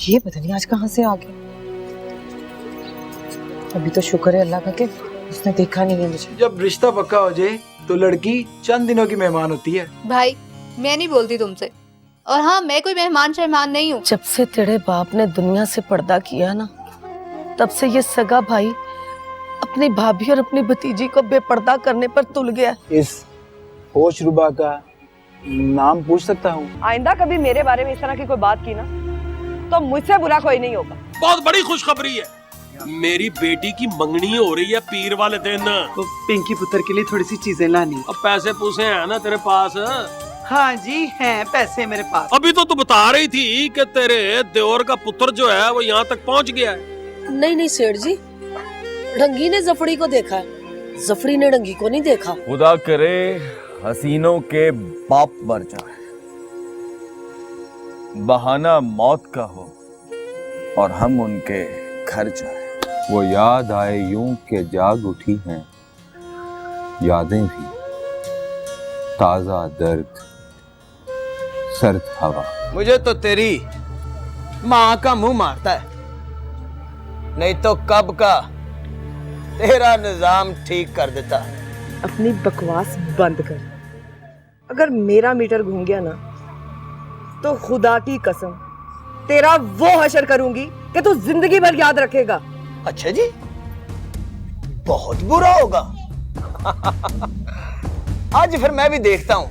ये पता नहीं आज कहाँ से आ गया। अभी तो शुक्र है अल्लाह का कि उसने देखा नहीं है मुझे। जब रिश्ता पक्का हो जाए तो लड़की चंद दिनों की मेहमान होती है। भाई मैं नहीं बोलती तुमसे, और हाँ मैं कोई मेहमान शहमान नहीं हूँ। जब से तेरे बाप ने दुनिया से पर्दा किया ना, तब से ये सगा भाई अपनी भाभी और अपनी भतीजी को बेपर्दा करने पर तुल गया। इस होशरुबा का नाम पूछ सकता हूँ? आइंदा कभी मेरे बारे में इस तरह की कोई बात की ना तो मुझसे बुरा कोई नहीं होगा। बहुत बड़ी खुशखबरी है, मेरी बेटी की मंगनी हो रही है पीर वाले दिन। तो पिंकी पुत्र के लिए थोड़ी सी चीजें लानी। अब पैसे पूसे हैं ना तेरे पास? हाँ जी हैं पैसे मेरे पास। अभी तो तू बता रही थी कि तेरे देवर का पुत्र जो है वो यहाँ तक पहुँच गया है। नहीं नहीं सेठ जी, रंगी ने जफड़ी को देखा है, जफड़ी ने रंगी को नहीं देखा। खुदा करे हसीनों के बाप मर जाए, बहाना मौत का हो और हम उनके घर जाए। वो याद आए यूं के जाग उठी हैं यादें भी, ताजा दर्द सर्द हवा। मुझे तो तेरी माँ का मुंह मारता है, नहीं तो कब का तेरा निजाम ठीक कर देता। अपनी बकवास बंद कर। अगर मेरा मीटर घूम गया ना तो खुदा की कसम तेरा वो हशर करूंगी कि तू जिंदगी भर याद रखेगा। अच्छा जी, बहुत बुरा होगा। आज फिर मैं भी देखता हूं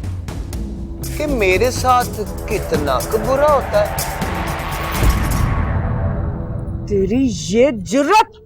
कि मेरे साथ कितना बुरा होता है। तेरी ये जुर्रत!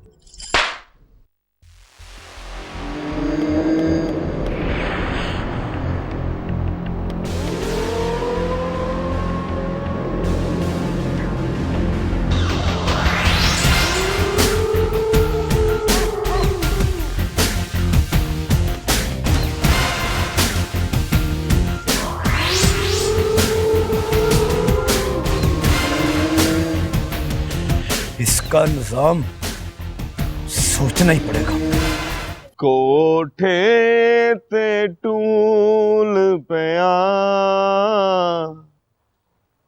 इसका निजाम सोचना ही पड़ेगा। कोठे ते टूल पिया,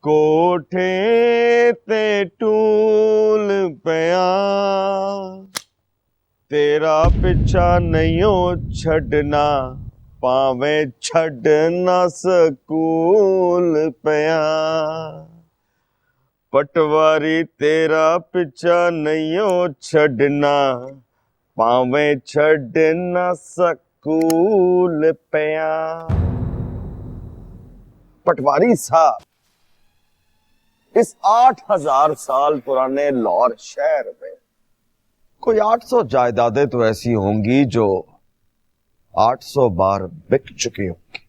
कोठे ते टूल पिया, तेरा पिछा नहीं हो छड़ना, पावे छड़ना सकूल पिया। पटवारी तेरा पिछा नहीं हो छड़ना, पावे छड़ना सकूल पिया। पटवारी साहब, इस 8000 साल पुराने लाहौर शहर में कोई 800 जायदादें तो ऐसी होंगी जो 800 बार बिक चुकी होंगी।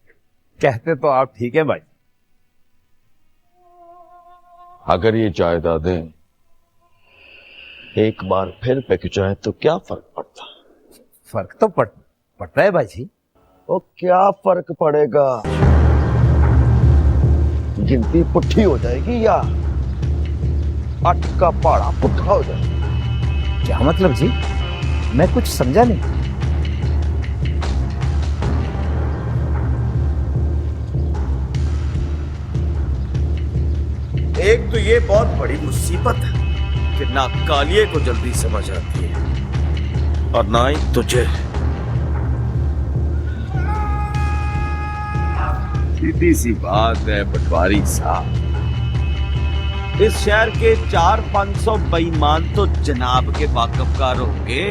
कहते तो आप ठीक है भाई। अगर ये जायदादें एक बार फिर बिक जाए तो क्या फर्क पड़ता? फर्क तो पड़ता है भाई जी। वो क्या फर्क पड़ेगा? गिनती पुट्ठी हो जाएगी या 8 का पहाड़ा पुट्ठा हो जाएगा? क्या मतलब जी? मैं कुछ समझा नहीं। एक तो ये बहुत बड़ी मुसीबत है कि ना कालिए को जल्दी समझ आती है और ना ही तुझे। सीधी सी बात है पटवारी साहब, इस शहर के 400-500 बेईमान तो जनाब के वाकफकार होंगे।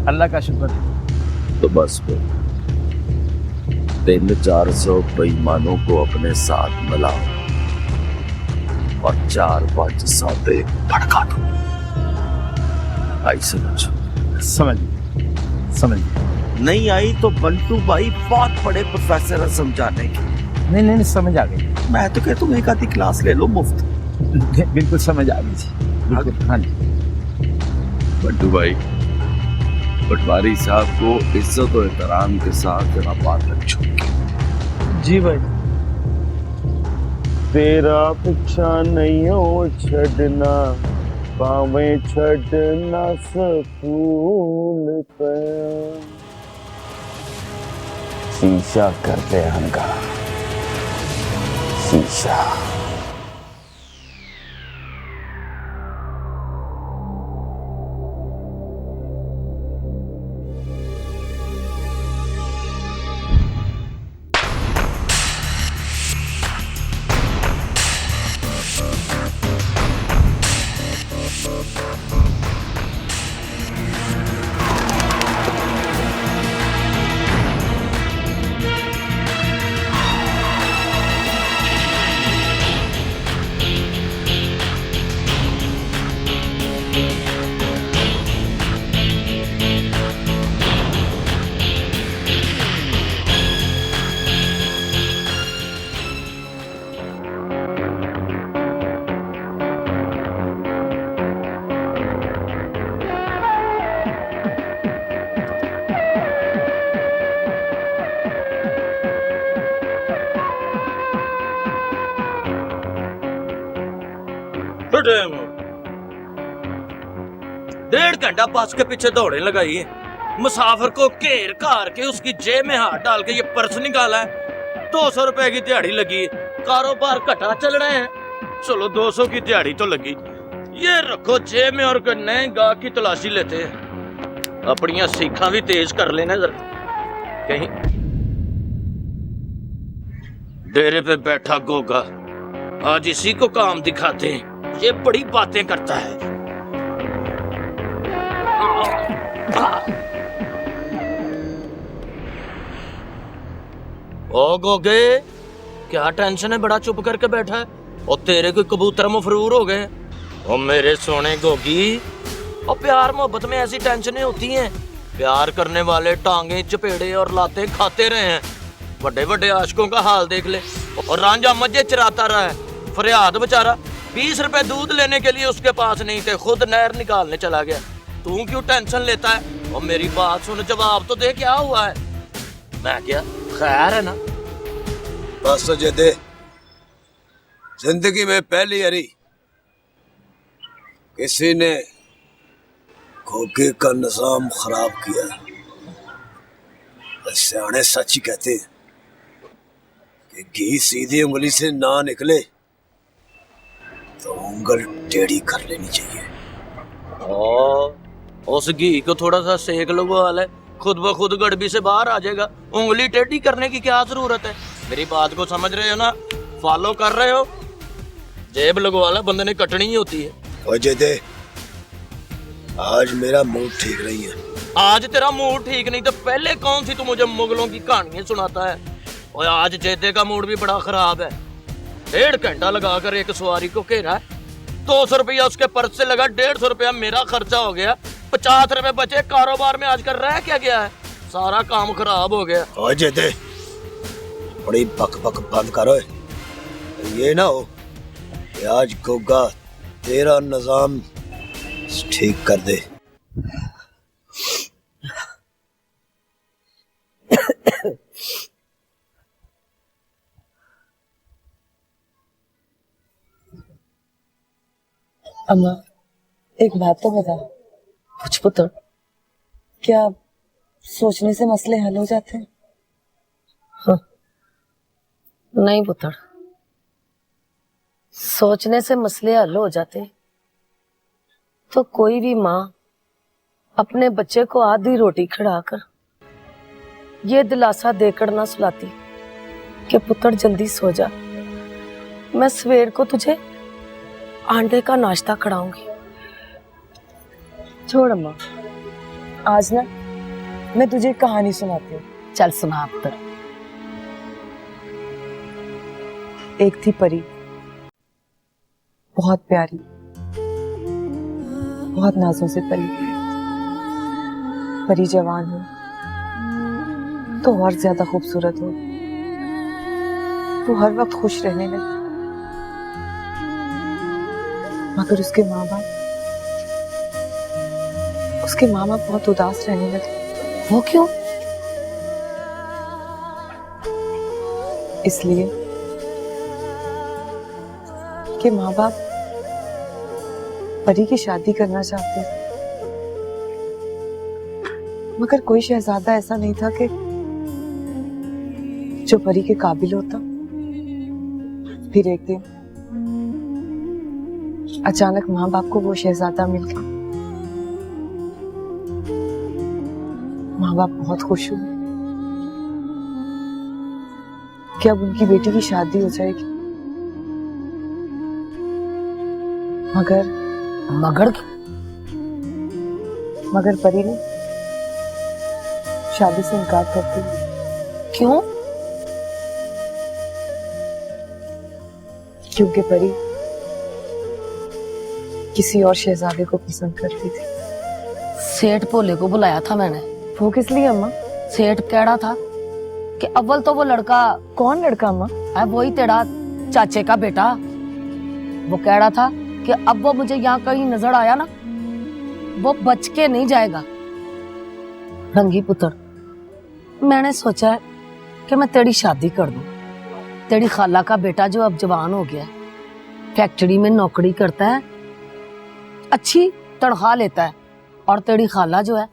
अल्लाह का शुक्र है। तो बस वो 300-400 बेईमानों को अपने साथ मिलाओ और 4-5 सौदे भड़का दो। आई समझ नहीं आई तो बंटू भाई बहुत बड़े प्रोफेसर है समझाने के। नहीं समझ आ गई। मैं तो कहता हूँ एक आधी क्लास ले लो मुफ्त। बिल्कुल समझ आ गई जी, बिल्कुल। हाँ जी बंटू भाई, पटवारी साहब को इज्जत और एहतराम के साथ जरा बात रखो। जी भाई। तेरा पिछा नहीं हो छड़ना, पावे छड़ना सकूल पे। शीशा करते हंगाम, शीशा। टाइम हो? 1.5 घंटा बस के पीछे दौड़े लगाई है। मुसाफिर को घेर घार के उसकी जेब में हाथ डाल के ये पर्स निकाला है। 200 रुपए की दिहाड़ी लगी है। कारोबार घटा चल रहे हैं, चलो 200 की दिहाड़ी तो लगी। ये रखो जेब में और नए गाहक की तलाशी लेते हैं। अपनियां सीखा भी तेज कर लेना जरा। कहीं डेरे पे बैठा गोगा, आज इसी को काम दिखाते हैं। ये बड़ी बातें करता है। ओ गोगे, क्या टेंशन है? बड़ा चुप करके बैठा है। और तेरे कोई कबूतर मफरूर हो गए। और मेरे सोने गोगी, और प्यार मोहब्बत में ऐसी टेंशनें होती हैं। प्यार करने वाले टांगे चपेड़े और लाते खाते रहे हैं। बड़े बड़े आशिकों का हाल देख ले। और रांझा मजे चराता रहा है। फरियाद बेचारा 20 रुपए दूध लेने के लिए उसके पास नहीं थे, खुद नहर निकालने चला गया। तू क्यों टेंशन लेता है? और मेरी बात सुन, जवाब तो दे, क्या हुआ है? मैं क्या, खैर है ना? बस तुझे दे। जिंदगी में पहली हरी किसी ने घोगे का निजाम खराब किया। सियाने सच ही कहते हैं कि घी सीधी उंगली से ना निकले तो उंगल टेढ़ी कर लेनी चाहिए। उस घी को थोड़ा सा सेक लगवा ले, खुद ब खुद गड़बी से बाहर आ जाएगा। उंगली टेढ़ी करने की क्या जरूरत है? मेरी बात को समझ रहे हो ना? फॉलो कर रहे हो? जेब लगवा ले, बंदे ने कटनी ही होती है। वजह दे, आज मेरा मूड ठीक नहीं है। आज तेरा मूड ठीक नहीं तो पहले कौन सी तू मुझे मुगलों की कहानियां सुनाता है? और आज जेदे का मूड भी बड़ा खराब है। 1.5 घंटा लगाकर एक सवारी को घेरा है। 200 रुपया उसके पर्स से लगा, 150 रुपया मेरा खर्चा हो गया। 50 रुपए बचे। कारोबार में आजकल रह क्या गया है? सारा काम खराब हो गया। वजह दे, बड़ी बक बक बंद करो। ये ना हो कि आज गोगा तेरा निजाम ठीक कर दे। अम्मा, एक बात तो बता। कुछ पुत्र, क्या सोचने से मसले हल हो जाते हैं? हाँ। नहीं पुत्र, सोचने से मसले हल हो जाते तो कोई भी माँ अपने बच्चे को आधी रोटी खिलाकर ये दिलासा देकर ना सुलाती कि पुत्र जल्दी सो जा, मैं सवेर को तुझे अंडे का नाश्ता खिलाऊंगी। छोड़ अम्मा, आज ना मैं तुझे एक कहानी सुनाती हूँ। चल सुना पुत्र। एक थी परी, बहुत प्यारी, बहुत नाजों से परी। परी जवान हो तो और ज्यादा खूबसूरत हो, तो हर वक्त खुश रहने लगी। मगर उसके माँ बाप बहुत उदास रहने लगे। वो क्यों? इसलिए कि माँ बाप परी की शादी करना चाहते थे, मगर कोई शहजादा ऐसा नहीं था कि जो परी के काबिल होता। फिर एक दिन अचानक माँ बाप को वो शहजादा मिल गया। माँ बाप बहुत खुश हुए कि अब उनकी बेटी की शादी हो जाएगी। मगर परी ने शादी से इनकार कर दिया। क्यों? क्योंकि परी किसी और शहजादे को पसंद करती थी। सेठ भोले को बुलाया था मैंने। वो किस लिए अम्मा? सेठ कह रहा था कि अव्वल तो वो लड़का। कौन लड़का अम्मा? है वही तेरा चाचे का बेटा। वो कह रहा था कि अब वो मुझे यहाँ कहीं नजर आया ना, वो बच के नहीं जाएगा। रंगी पुत्र, मैंने सोचा है कि मैं तेरी शादी कर दूं। तेरी खाला का बेटा जो अब जवान हो गया, फैक्ट्री में नौकरी करता है अच्छी तनख्वाह लेता है और तेरी खाला जो है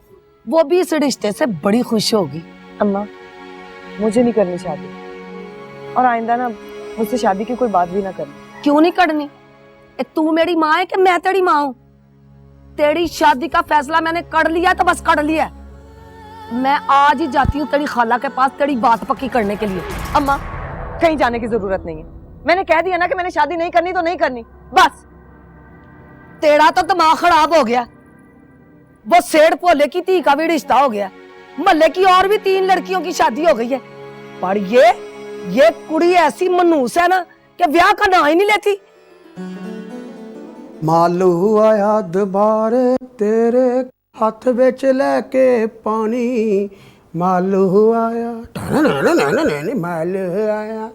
वो भी इस रिश्ते से बड़ी खुश होगी। अम्मा मुझे नहीं करनी शादी, और आइंदा ना मुझसे शादी की कोई बात भी ना करनी। क्यों नहीं करनी? तू मेरी माँ है कि मैं तेरी माँ हूँ? तेरी शादी का फैसला मैंने कर लिया तो बस कर लिया। मैं आज ही जाती हूँ तेरी खाला के पास तेरी बात पक्की करने के लिए। अम्मा कहीं जाने की जरूरत नहीं है, मैंने कह दिया ना कि मैंने शादी नहीं करनी तो नहीं करनी, बस। तेरा तो दिमाग खराब हो गया। वो सेठ भोले की धी का भी रिश्ता हो गया, महल्ले की और भी 3 लड़कियों की शादी हो गई है, पर ये कुड़ी ऐसी मनूस है ना कि ब्याह का ना ही नहीं लेती। मालू आया दोबारे तेरे हाथ विच लेके पानी, मालू आया मालू आया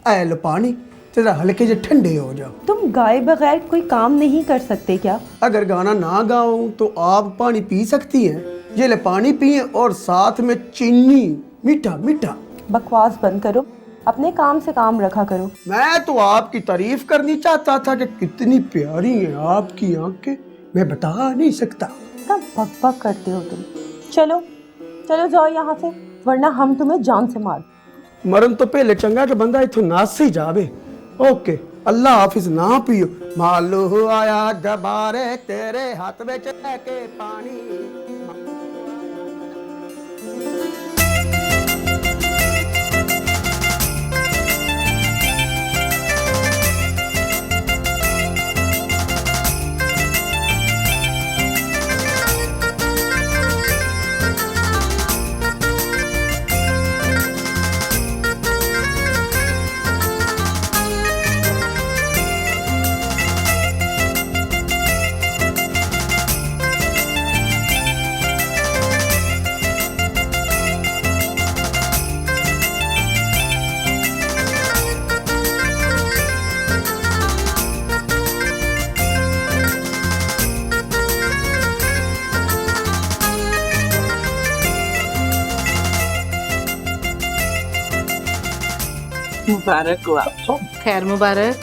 ऐल पानी तेरा हल्के से ठंडे हो जाओ। तुम गाए बगैर कोई काम नहीं कर सकते क्या? अगर गाना ना गाऊं तो आप पानी पी सकती हैं? ये ले पानी पिए और साथ में चीनी, मीठा मीठा। बकवास बंद करो, अपने काम से काम रखा करो। मैं तो आपकी तारीफ करनी चाहता था कि कितनी प्यारी हैं आपकी आंखें, मैं बता नहीं सकता। कब बक बक करते हो तुम। चलो चलो जाओ यहाँ से, वरना हम तुम्हें जान से मार। मरन तो पहले चंगा कि बंदा इथों नास ही जावे। ओके, अल्लाह हाफिज। ना पियो। मालू आया दोबारे तेरे हाथ में लेके पानी। मुबारक हो आपको। खैर मुबारक।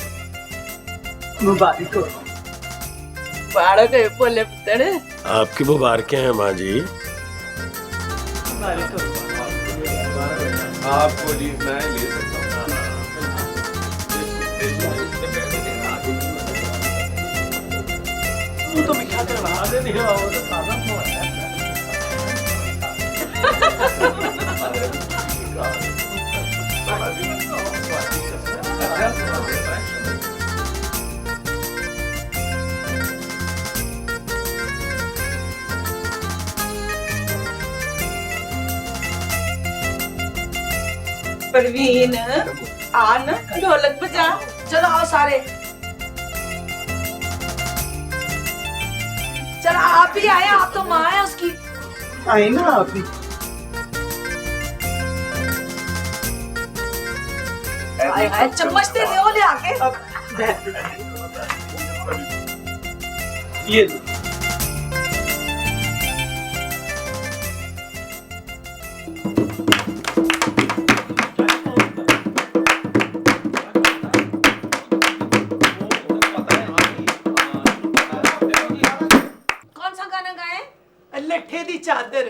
मुबारक हो। मुबारक है बोले पुत्र। आपकी मुबारकें हैं माँ जी। मुबारक हो। आपको जी मैं ले सकता हूँ। तो मिठा करवा दे नहीं हो तो ताजा हो है। परवीन आन ढोलक बजा। चलो आओ सारे, चलो आप ही आए, आप तो माँ है उसकी। आए ना आप ही। चम्मच दे ले ले आके। ये कौन सा गाना गाए? लट्ठे दी चादर।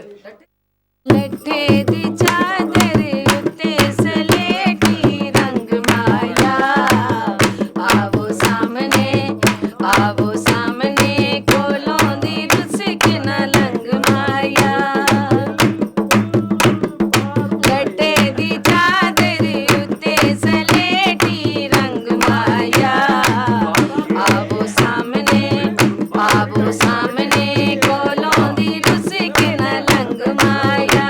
लट्ठे दी चादर उत्ते सलेटी रंग माया, आवो सामने कोलों दी रुसक ना लंग माया। लट्ठे दी चादर उत्ते सलेटी रंग माया, आवो सामने कोलों दी रुसक ना लंग माया।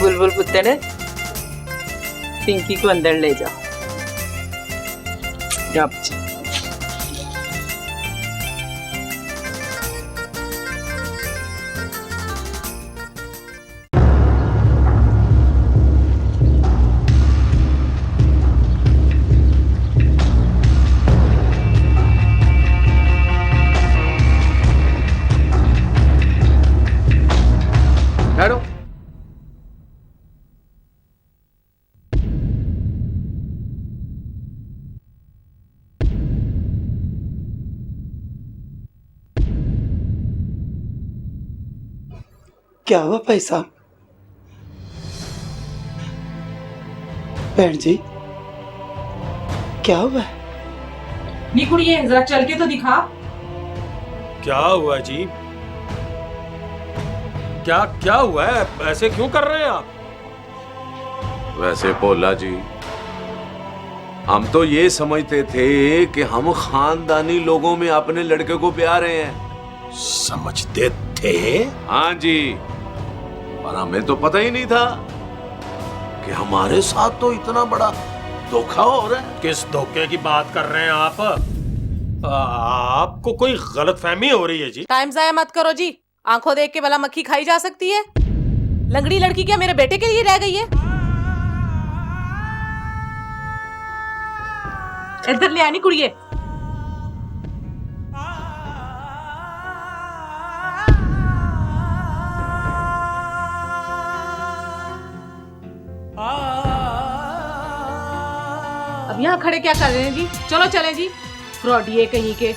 बुलबुल पुत्र पिंकी को अंदर ले जाओ। जा बच्चे। बैठो। क्या हुआ भाई साहब? बहन जी क्या हुआ है? नी कुड़िए जरा चल के तो दिखा। क्या हुआ जी? क्या क्या हुआ है? ऐसे क्यों कर रहे हैं आप? वैसे भोला जी, हम तो ये समझते थे कि हम खानदानी लोगों में अपने लड़के को ब्याह रहे हैं। समझते थे? हाँ जी, पर हमें तो पता ही नहीं था कि हमारे साथ तो इतना बड़ा धोखा हो रहा है। किस धोखे की बात कर रहे हैं आप? आपको कोई गलतफहमी हो रही है जी। टाइम जाया मत करो जी। आंखों देख के भला मक्खी खाई जा सकती है? लंगड़ी लड़की क्या मेरे बेटे के लिए रह गई है? इधर ले आनी कुड़िए। अब यहाँ खड़े क्या कर रहे हैं जी? चलो चले जी। फ्रॉडिये कहीं के,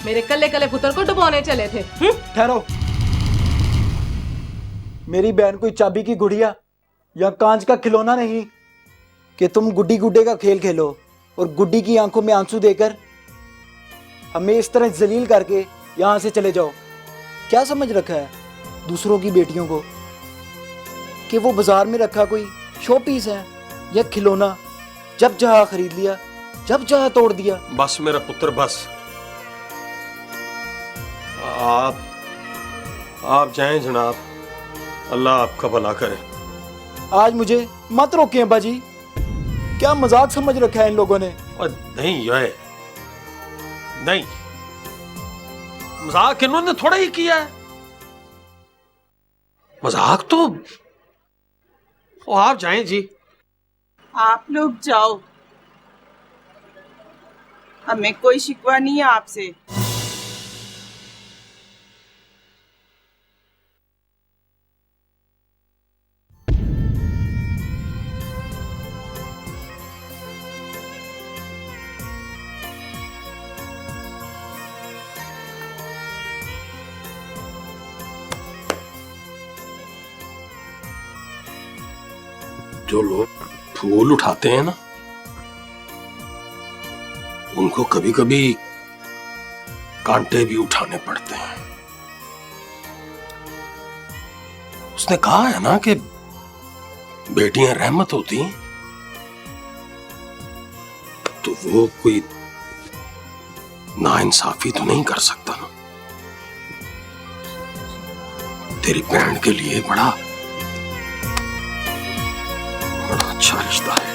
मेरे कल्ले कल्ले पुत्र को डुबोने चले थे। ठहरो, मेरी बहन कोई चाबी की गुड़िया या कांच का खिलौना नहीं कि तुम गुड्डी गुड्डे का खेल खेलो और गुड्डी की आंखों में आंसू देकर हमें इस तरह जलील करके यहां से चले जाओ। क्या समझ रखा है दूसरों की बेटियों को कि वो बाजार में रखा कोई शो पीस है या खिलौना? जब जहां खरीद लिया, जब जहां तोड़ दिया। बस मेरा पुत्र, बस। आप जाएं जनाब, अल्लाह आपका भला करे। आज मुझे मत रोकें अब्बा जी, क्या मजाक समझ रखा है इन लोगों ने? और नहीं ये नहीं, मजाक इन्होंने थोड़ा ही किया है। मजाक तो आप जाएं जी। आप लोग जाओ, हमें कोई शिकवा नहीं है आपसे। जो लोग फूल उठाते हैं ना, उनको कभी कभी कांटे भी उठाने पड़ते हैं। उसने कहा है ना कि बेटियां रहमत होती हैं, तो वो कोई नाइंसाफी तो नहीं कर सकता ना। तेरी बहन के लिए बड़ा अच्छा रिश्ता है।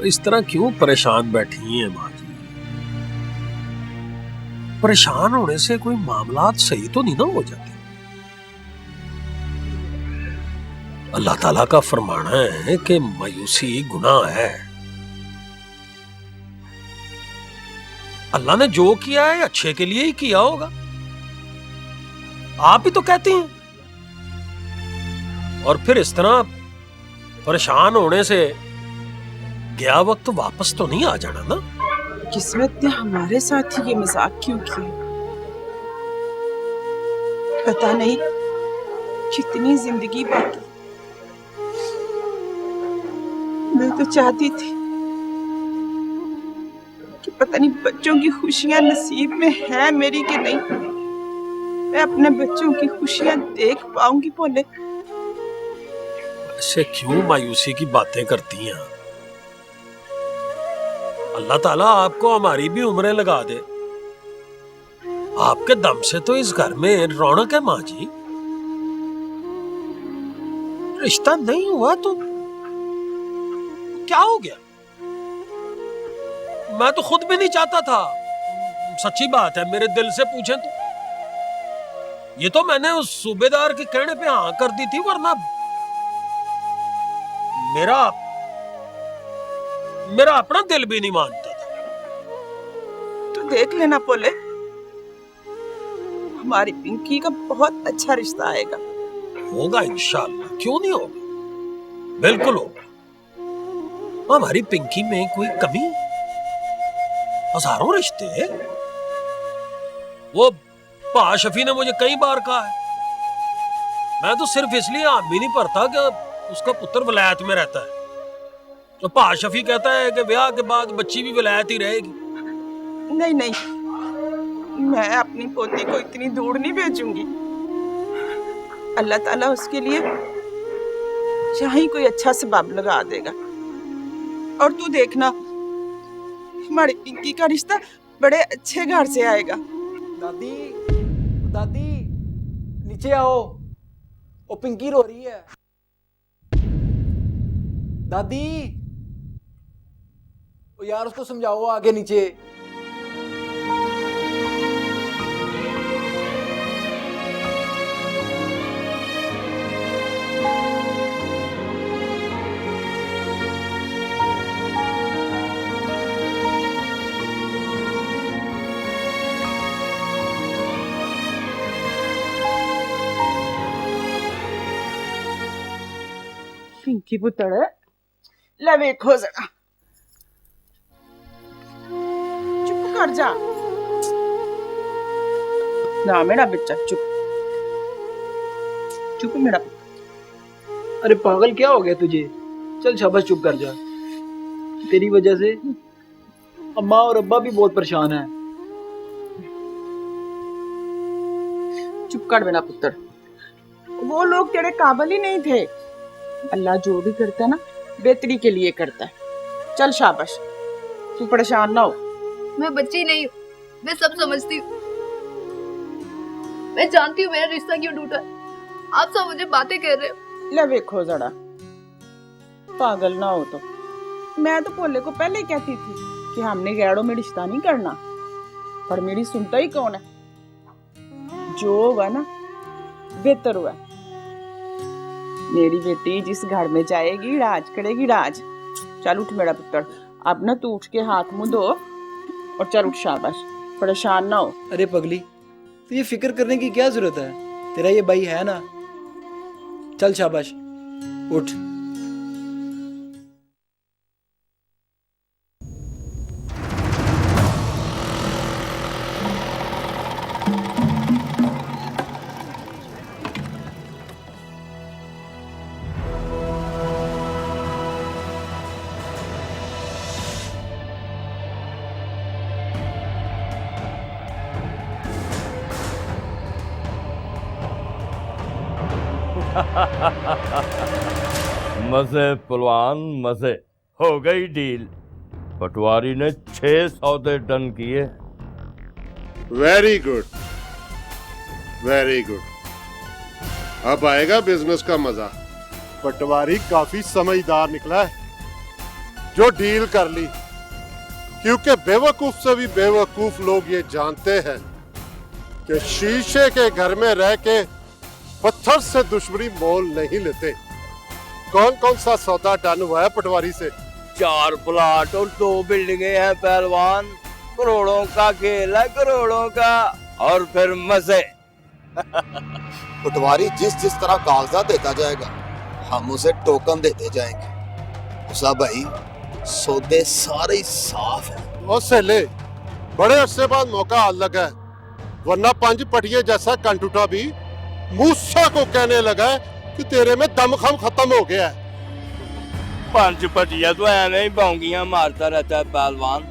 इस तरह क्यों परेशान बैठी हैं माँ जी? परेशान होने से कोई मामलात सही तो नहीं ना हो जाते। अल्लाह ताला का फरमाना है कि मायूसी गुनाह है। अल्लाह ने जो किया है अच्छे के लिए ही किया होगा, आप ही तो कहती हैं। और फिर इस तरह परेशान होने से गया वक्त वापस तो नहीं आ जाना ना। किस्मत ने हमारे साथ ही ये मजाक क्यों किया? पता नहीं कितनी जिंदगी बाकी। मैं तो चाहती थी कि पता नहीं बच्चों की खुशियां नसीब में है मेरी कि नहीं। मैं अपने बच्चों की खुशियां देख पाऊंगी बोले। ऐसे क्यों मायूसी की बातें करती हैं? अल्लाह ताला आपको हमारी भी उम्रें लगा दे। आपके दम से तो इस घर में रौनक है माँ जी। रिश्ता नहीं हुआ तो क्या हो गया? मैं तो खुद भी नहीं चाहता था, सच्ची बात है। मेरे दिल से पूछें तो ये तो मैंने उस सूबेदार के कहने पे हाँ कर दी थी, वरना मेरा अपना दिल भी नहीं मानता था। तो देख लेना पोले, हमारी पिंकी का बहुत अच्छा रिश्ता आएगा। होगा इंशाअल्लाह, क्यों नहीं होगा, बिल्कुल होगा। हमारी पिंकी में कोई कमी? हजारों रिश्ते हैं। वो पा शफी ने मुझे कई बार कहा है। मैं तो सिर्फ इसलिए आम भी नहीं पढ़ता कि उसका पुत्र विलायत में रहता है। तो पा शफी कहता है कि ब्याह के बाद बच्ची भी विलायत ही रहेगी। नहीं नहीं, मैं अपनी पोती को इतनी दूर नहीं भेजूंगी। अल्लाह ताला उसके लिए चाहे कोई अच्छा सबब लगा देगा। और तू देखना, हमारी पिंकी का रिश्ता बड़े अच्छे घर से आएगा। दादी, दादी नीचे आओ, ओ पिंकी रो रही है। दादी, ओ यार उसको समझाओ आगे नीचे। पिंकी पुत्र ले वेखो जरा, चुप कर जा ना मेरा बच्चा, चुप चुप मेरा। अरे पागल क्या हो गया तुझे? चल शाबाश, चुप कर जा। तेरी वजह से अम्मा और अब्बा भी बहुत परेशान हैं। चुप कर मेरा पुत्र, वो लोग तेरे काबिल ही नहीं थे। अल्लाह जो भी करता है ना बेहतरी के लिए करता है। चल शाबाश, तू परेशान ना हो। मैं बच्ची नहीं हूँ, मैं सब समझती हूँ। मैं जानती हूँ मेरा रिश्ता क्यों टूटा। आप सब मुझे बातें कह रहे हो। ले देखो जरा, पागल ना हो तो। मैं तो भोले को पहले ही कहती थी कि हमने गैरों में रिश्ता नहीं करना, पर मेरी सुनता ही कौन है। जो होगा ना बेहतर हुआ। मेरी बेटी जिस घर में जाएगी राज करेगी राज। चल उठ मेरा पुत्र, अब ना तू उठ के हाथ मुंह धो और चल उठ, शाबाश, परेशान ना हो। अरे पगली, तो ये फिक्र करने की क्या जरूरत है? तेरा ये भाई है ना। चल शाबाश, उठ। मजे पलवान मजे, हो गई डील। पटवारी ने 6 सौदे डन किए। Very good, very good. अब आएगा बिजनेस का मजा। पटवारी काफी समझदार निकला है। जो डील कर ली, क्योंकि बेवकूफ से भी बेवकूफ लोग ये जानते हैं कि शीशे के घर में रह के पत्थर से दुश्मनी मोल नहीं लेते। कौन कौन सा सौदा डन हुआ है पटवारी से? 4 प्लाट और 2 बिल्डिंगें हैं पहलवान। करोड़ों का खेल है, करोड़ों का। और फिर मजे। पटवारी जिस जिस तरह कागजात देता जाएगा हम उसे टोकन देते जाएंगे। उसा भाई सौदे सारे ही साफ है। और सेले बड़े अरसे बाद मौका हाथ लगा है, वरना 5 पटिये जैसा कंटूटा भी मूसा को कहने लगा है कि तेरे में दमखम खत्म हो गया है। 5 पटिया तो ऐसे ही बाउंगियां मारता रहता है पहलवान,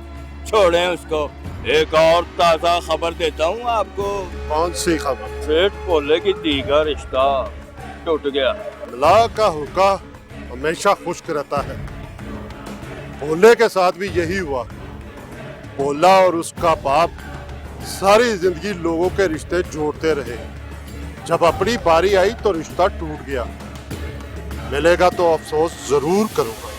छोड़ें उसको। एक और ताजा खबर देता हूँ आपको। कौन सी खबर? सेठ भोले की धी का रिश्ता टूट गया। अल्लाह का हुक्का हमेशा खुश्क रहता है। भोले के साथ भी यही हुआ। भोला और उसका बाप सारी जिंदगी लोगों के रिश्ते जोड़ते रहे। जब अपनी बारी आई तो रिश्ता टूट गया। मिलेगा तो अफसोस जरूर करूंगा।